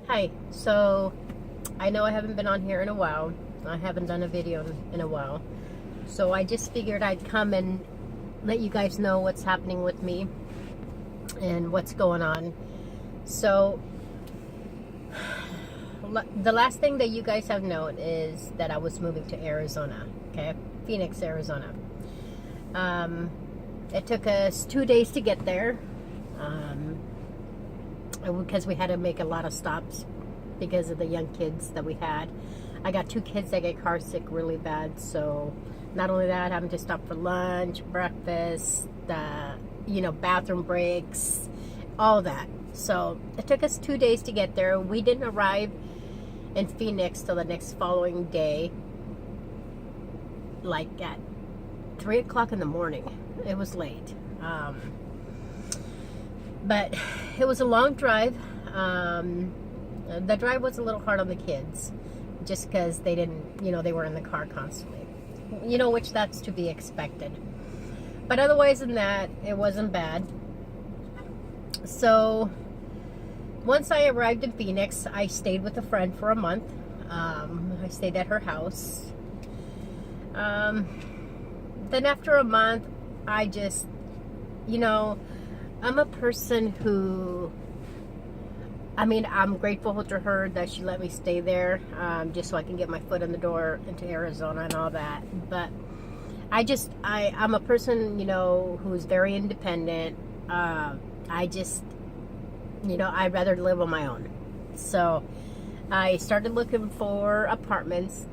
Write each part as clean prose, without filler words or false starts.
Hi, so I know I haven't been on here in a while. I haven't done a video in a while. So I just figured I'd come and let you guys know what's happening with me and what's going on. So the last thing that you guys have known is that I was moving to Arizona, okay? Phoenix, Arizona. It took us 2 days to get there. Because we had to make a lot of stops because of the young kids that we had. I got 2 kids that get car sick really bad, so not only that, having to stop for lunch, breakfast, bathroom breaks, all that. So it took us 2 days to get there. We didn't arrive in Phoenix till the next following day, like at 3 o'clock in the morning. It was late. But it was a long drive. The drive was a little hard on the kids just because they didn't, they were in the car constantly, which that's to be expected. But otherwise than that, it wasn't bad. So once I arrived in Phoenix, I stayed with a friend for a month. I stayed at her house. Then after a month, I just, I'm a person who, I'm grateful to her that she let me stay there, just so I can get my foot in the door into Arizona and all that. But I'm a person, who's very independent. I'd rather live on my own. So I started looking for apartments,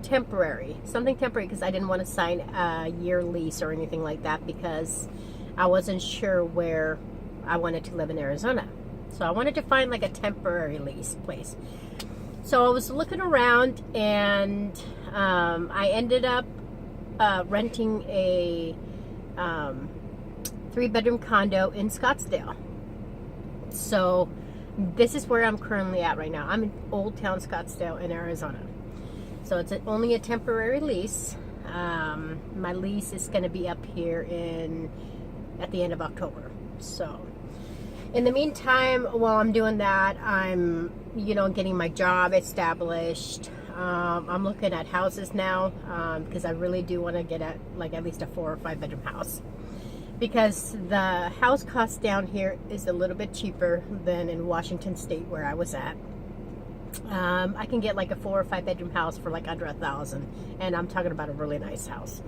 temporary, something temporary, because I didn't want to sign a year lease or anything like that because I wasn't sure where I wanted to live in Arizona. So I wanted to find like a temporary lease place. So I was looking around and I ended up renting a 3-bedroom condo in Scottsdale. So this is where I'm currently at right now. I'm in Old Town Scottsdale in Arizona. So it's only a temporary lease. My lease is going to be up here at the end of October. So in the meantime, while I'm doing that, I'm, getting my job established. I'm looking at houses now because I really do want to get at least a 4 or 5 bedroom house, because the house cost down here is a little bit cheaper than in Washington State where I was at. I can get like a 4 or 5 bedroom house for like under $1,000, and I'm talking about a really nice house.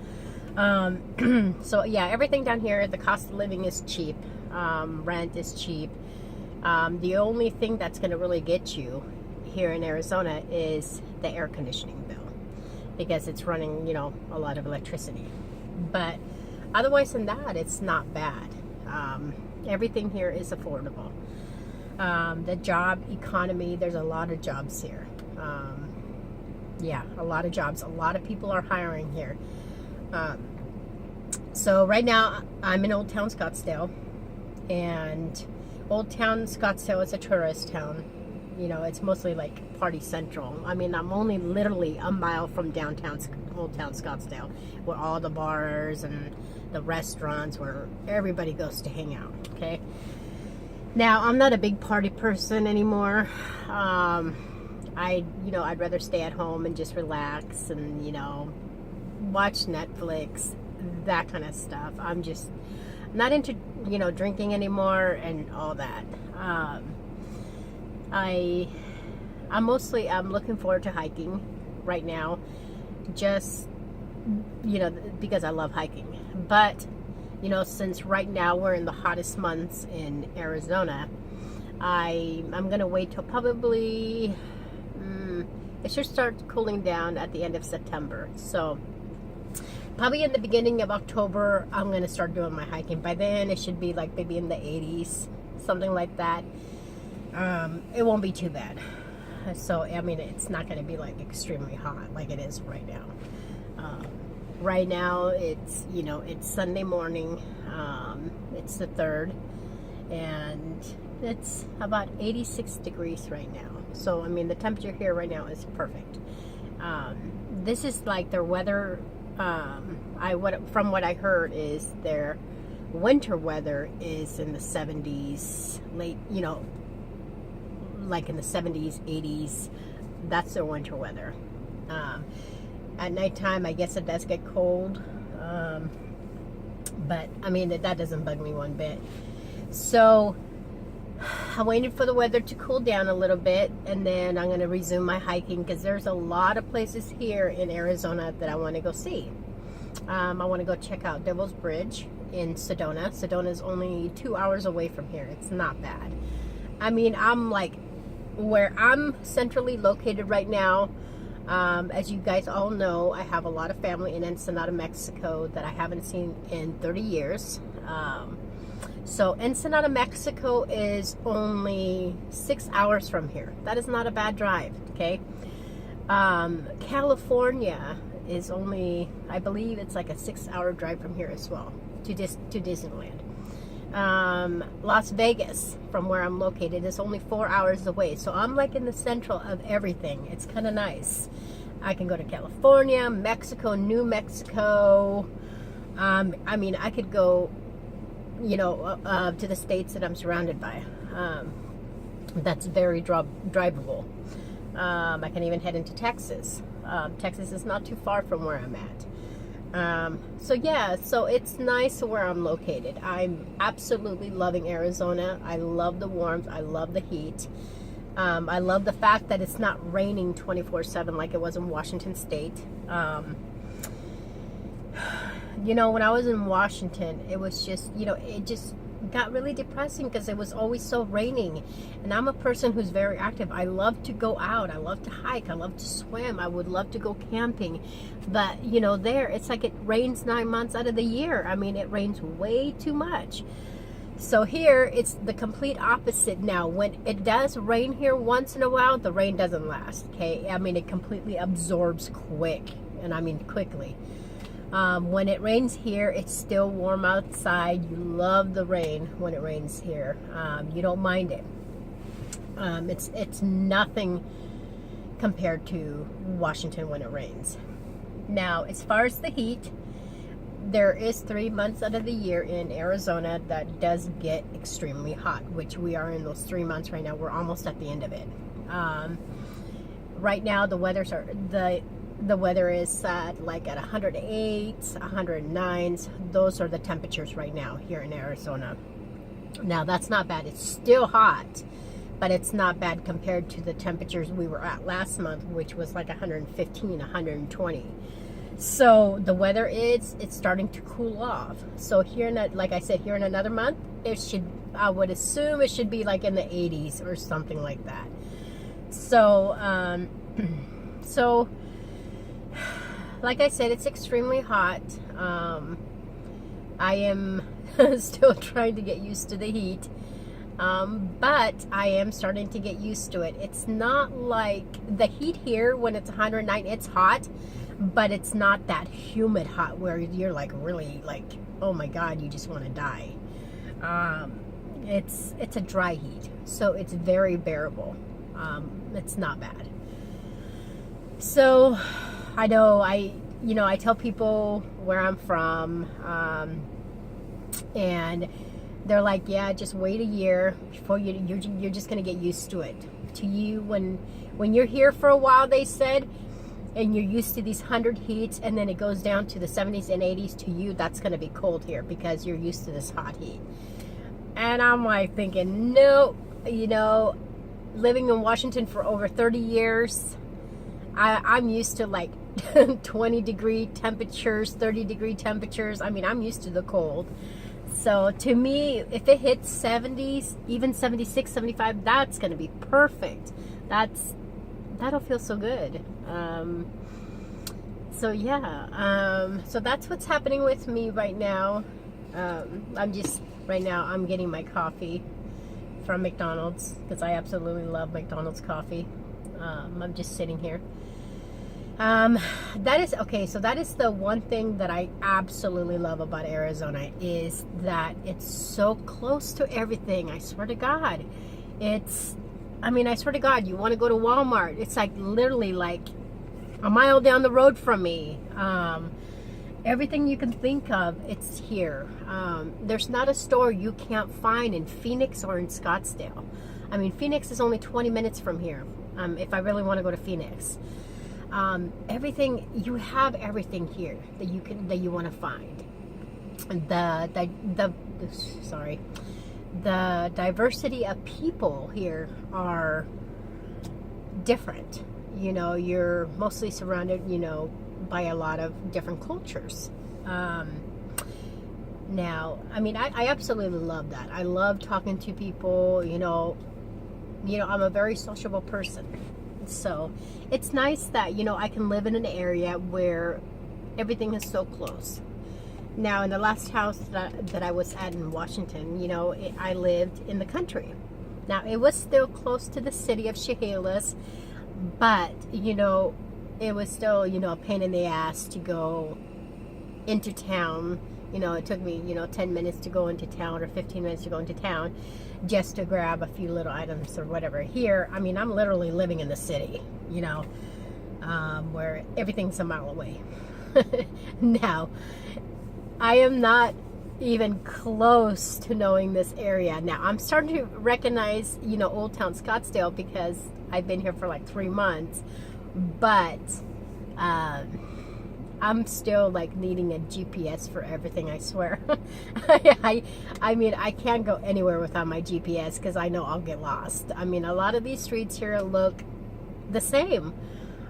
So yeah, everything down here, the cost of living is cheap. Rent is cheap. The only thing that's going to really get you here in Arizona is the air conditioning bill, because it's running, a lot of electricity. But otherwise than that, it's not bad. Everything here is affordable. The job economy, there's a lot of jobs here. Yeah, a lot of jobs. A lot of people are hiring here. So right now I'm in Old Town Scottsdale, and Old Town Scottsdale is a tourist town. It's mostly like party central. I'm only literally a mile from downtown Old Town Scottsdale, where all the bars and the restaurants, where everybody goes to hang out. Okay. Now, I'm not a big party person anymore. I'd rather stay at home and just relax and, watch Netflix, that kind of stuff. I'm just not into, drinking anymore and all that. I'm looking forward to hiking right now, just, because I love hiking. But since right now we're in the hottest months in Arizona, I'm gonna wait till probably it should start cooling down at the end of September. So probably in the beginning of October, I'm gonna start doing my hiking. By then, it should be like maybe in the 80s, something like that. It won't be too bad. So it's not gonna be like extremely hot like it is right now. Right now it's Sunday morning. It's the 3rd, and it's about 86 degrees right now. So the temperature here right now is perfect. This is like their weather. From what I heard is their winter weather is in the 70s, late like in the 70s, 80s. That's their winter weather. At nighttime, I guess it does get cold. But I mean, that doesn't bug me one bit. So I waited for the weather to cool down a little bit, and then I'm going to resume my hiking, because there's a lot of places here in Arizona that I want to go see. I want to go check out Devil's Bridge in Sedona. Sedona is only 2 hours away from here. It's not bad. I mean, I'm like, where I'm centrally located right now, as you guys all know, I have a lot of family in Ensenada, Mexico that I haven't seen in 30 years. So Ensenada, Mexico is only 6 hours from here. That is not a bad drive, okay? California is only, I believe it's like a 6-hour drive from here as well, to Disneyland. Las Vegas, from where I'm located, is only 4 hours away. So I'm like in the central of everything. It's kind of nice. I can go to California, Mexico, New Mexico. I mean, I could go, you know, to the states that I'm surrounded by. That's very drivable. I can even head into Texas. Texas is not too far from where I'm at. So yeah, so it's nice where I'm located. I'm absolutely loving Arizona. I love the warmth. I love the heat. I love the fact that it's not raining 24/7 like it was in Washington State. You know, when I was in Washington, it was just, you know, it just got really depressing because it was always so raining. And I'm a person who's very active. I love to go out. I love to hike. I love to swim. I would love to go camping. But, you know, there, it's like it rains 9 months out of the year. I mean, it rains way too much. So here, it's the complete opposite now. When it does rain here once in a while, the rain doesn't last, okay? I mean, it completely absorbs quick, and I mean quickly. When it rains here, it's still warm outside. You love the rain when it rains here. You don't mind it. It's nothing compared to Washington when it rains. Now, as far as the heat, there is 3 months out of the year in Arizona that does get extremely hot, which we are in those 3 months right now. We're almost at the end of it. Right now, the weather is like at 108, 109. Those are the temperatures right now here in Arizona. Now, that's not bad. It's still hot, but it's not bad compared to the temperatures we were at last month, which was like 115, 120. So the weather it's starting to cool off. So here, like I said, here in another month, I would assume it should be like in the 80s or something like that. So, like I said, it's extremely hot. I am still trying to get used to the heat. But I am starting to get used to it. It's not like the heat here when it's 109, it's hot, but it's not that humid hot where you're like really like, oh my God, you just want to die. It's a dry heat, so it's very bearable. It's not bad. So I know I tell people where I'm from, and they're like, yeah, just wait a year before you're just gonna get used to it. To you, when you're here for a while, they said, and you're used to these 100 heats, and then it goes down to the 70s and 80s, to you, that's gonna be cold here because you're used to this hot heat. And I'm like thinking, no, living in Washington for over 30 years, I'm used to like 20-degree temperatures, 30-degree temperatures. I mean, I'm used to the cold. So to me, if it hits 70s, even 76, 75, that's going to be perfect. That'll feel so good. So yeah, so that's what's happening with me right now. Right now I'm getting my coffee from McDonald's because I absolutely love McDonald's coffee. I'm just sitting here. That is okay. So that is the one thing that I absolutely love about Arizona, is that it's so close to everything. I swear to God, I swear to God, you want to go to Walmart, it's like literally like a mile down the road from me. Everything you can think of, it's here. There's not a store you can't find in Phoenix or in Scottsdale. I mean, Phoenix is only 20 minutes from here. If I really want to go to Phoenix, everything, you have everything here that you want to find. The diversity of people here are different. You know, you're mostly surrounded, you know, by a lot of different cultures. Now, I mean, I absolutely love that. I love talking to people. You know, I'm a very sociable person. So it's nice that, you know, I can live in an area where everything is so close. Now, in the last house that I was at in Washington, you know, I lived in the country. Now, it was still close to the city of Chehalis, but, you know, it was still, you know, a pain in the ass to go into town. You know, it took me, you know, 10 minutes to go into town or 15 minutes to go into town just to grab a few little items or whatever. Here, I mean, I'm literally living in the city, you know, where everything's a mile away. Now, I am not even close to knowing this area. Now, I'm starting to recognize, you know, Old Town Scottsdale because I've been here for like 3 months, but I'm still like needing a GPS for everything, I swear. I mean, I can't go anywhere without my GPS because I know I'll get lost. I mean, a lot of these streets here look the same.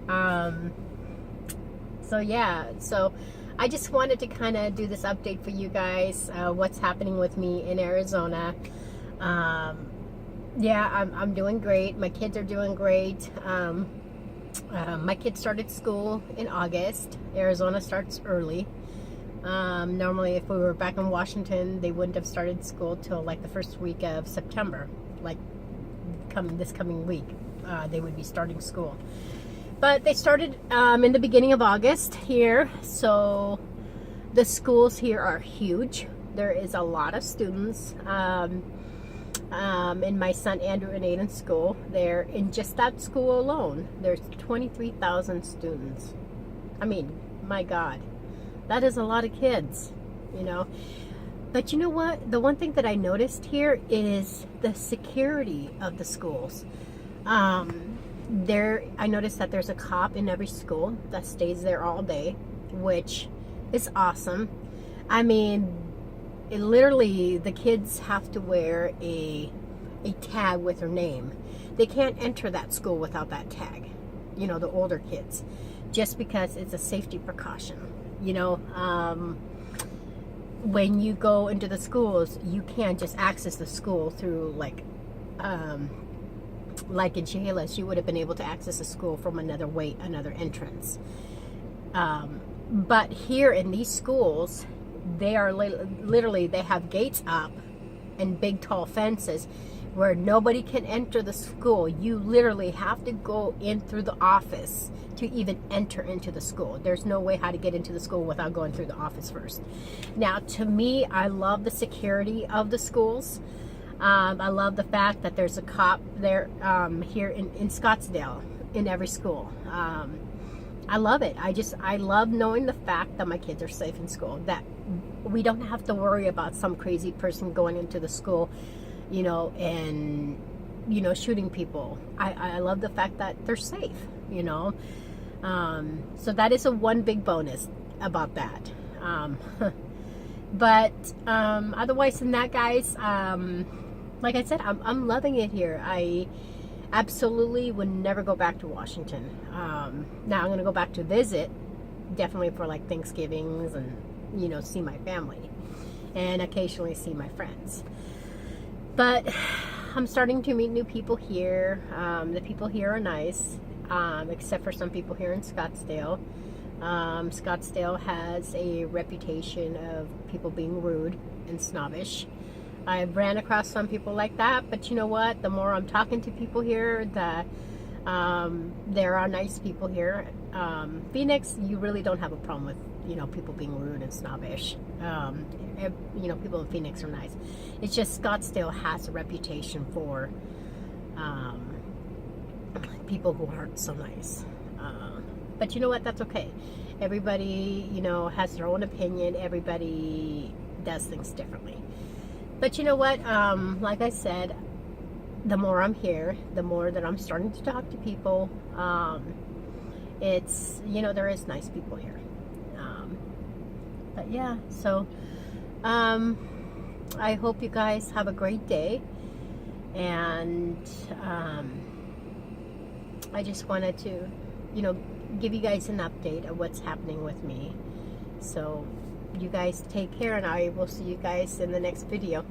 So yeah, so I just wanted to kind of do this update for you guys, what's happening with me in Arizona. Yeah, I'm doing great. My kids are doing great. My kids started school in August. Arizona starts early. Normally, if we were back in Washington, they wouldn't have started school till like the first week of September. Like this coming week, they would be starting school. But they started in the beginning of August here. So the schools here are huge. There is a lot of students. In my son Andrew and Aiden's school, there in just that school alone, there's 23,000 students. I mean, my God, that is a lot of kids, you know. But you know what? The one thing that I noticed here is the security of the schools. I noticed that there's a cop in every school that stays there all day, which is awesome. I mean, literally, the kids have to wear a tag with their name. They can't enter that school without that tag. You know, the older kids, just because it's a safety precaution. You know, when you go into the schools, you can't just access the school through like in Chehalis, you would have been able to access the school from another way, another entrance. But here in these schools, they are literally, they have gates up and big tall fences where nobody can enter the school. You literally have to go in through the office to even enter into the school. There's no way how to get into the school without going through the office first. Now, to me, I love the security of the schools. I love the fact that there's a cop there here in Scottsdale in every school. I love it. I love knowing the fact that my kids are safe in school, that we don't have to worry about some crazy person going into the school, you know, and, you know, shooting people. I love the fact that they're safe, you know. So that is one big bonus about that. But otherwise than that, guys, like I said, I'm loving it here. I absolutely would never go back to Washington. Now I'm going to go back to visit, definitely for like Thanksgivings and, you know, see my family and occasionally see my friends. But I'm starting to meet new people here. The people here are nice, except for some people here in Scottsdale. Scottsdale has a reputation of people being rude and snobbish. I've ran across some people like that, but you know what? The more I'm talking to people here, there are nice people here. Phoenix, you really don't have a problem with, you know, people being rude and snobbish. You know, people in Phoenix are nice. It's just Scottsdale has a reputation for people who aren't so nice. But you know what? That's okay. Everybody, you know, has their own opinion. Everybody does things differently. But you know what? Like I said, the more I'm here, the more that I'm starting to talk to people. It's, you know, there is nice people here. But yeah, so I hope you guys have a great day. And I just wanted to, you know, give you guys an update of what's happening with me. So you guys take care, and I will see you guys in the next video.